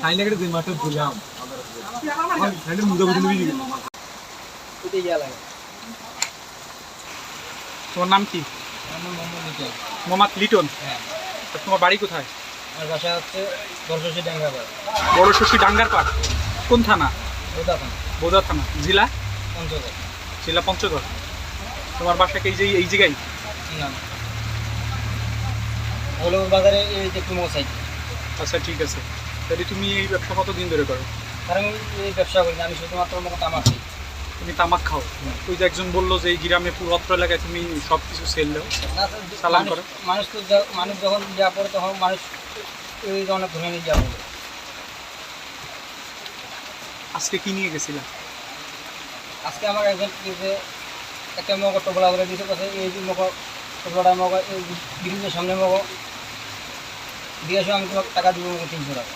খাই না কেটে 2 মাস দিলাম খাইলে মুদা বুঝে নিবি এটা ইয়া লাগে। তোমার নাম কি? আমার নাম মোহাম্মদ লিটন। মোহাম্মদ লিটন। হ্যাঁ, আর তোমার বাড়ি কোথায়? আমার বাসা হচ্ছে বরশসি ডাঙ্গাপাড়, বড় শশী ডাঙ্গার পাড়। কোন থানা? বোদা থানা, বোদা থানা। জেলা? পঞ্চগড়। জেলা পঞ্চগড়। তোমার বাসা কি এই জায়গায়? না, হলুদ বাজারে এই যে কুমো সাইড। আচ্ছা ঠিক আছে। তাহলে তুমি এই ব্যবসা কতদিন ধরে করো? কারণ আমি এই ব্যবসা করি না, আমি শুধুমাত্র মতো তামাক খাই। তুমি তামাক খাও? ওই যে একজন বললো যে এই গ্রামে পুরো অত্র এলাকায় তুমি সব কিছু সেল দাও, না, সালাম করো। মানুষ তো মানুষ যখন যা পড়ে তখন মানুষ এই অনেক ধরনের যা বলে। আজকে কি নিয়ে গেছিলা? আজকে আমার একজন দিয়েছে একটা মগ টোপলা করে দিয়েছে, কথা এই যে মগ টোপলাটা মগ এই ব্রিজের সামনে মগ দিয়ে আসো, আমি তোমাকে টাকা দিব 300 টাকা।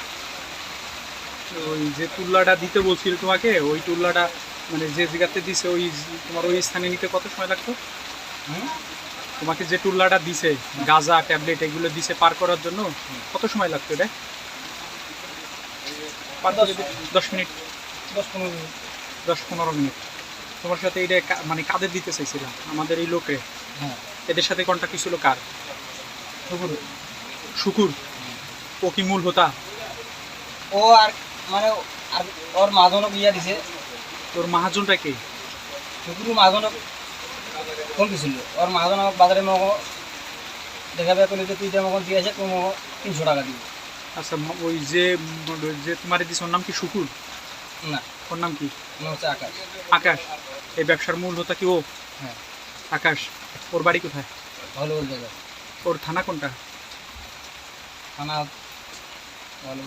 ওই যে তুল্লাটা দিতে বলছিল তোমাকে, ওই তুল্লাটা মানে যে জায়গাতে দিছে ওই তোমার ওই স্থানে নিতে কত সময় লাগতো? তোমাকে যে টুল্লাটা দিছে গাঁজা ট্যাবলেট এগুলো দিছে পার করার জন্য কত সময় লাগতো এটা? 10 মিনিট, 10-15 মিনিট। 10-15 মিনিট। তোমার সাথে এটা মানে কাদের দিতে চাইছিলাম? আমাদের এই লোকে। হ্যাঁ, এদের সাথে কন্ট্যাক্ট ছিল কার? শুকুর। শুকুর। ও কি মূল হোতা? ও আর মানে আর ওর মাঝনক ইয়া দিছে। তোর মাহাজনটা কে? শুকুর মাঝনক ফোন দিছিল, ওর মাঝন আমাকে বাজারে মগ দেখাবে করলে যে তুই মগন দিয়ে আসে তুমি 300 টাকা দিবি। আচ্ছা ওই যে যে তোমার দিছে ওর নাম কি শুকুর? না, ওর নাম কি? আমার হচ্ছে আকাশ। আকাশ। এই ব্যবসার মূল হোতা কি ও? হ্যাঁ, আকাশ। ওর বাড়ি কোথায়? ভালো বলতে ওর থানা কোনটা? থানা ভালো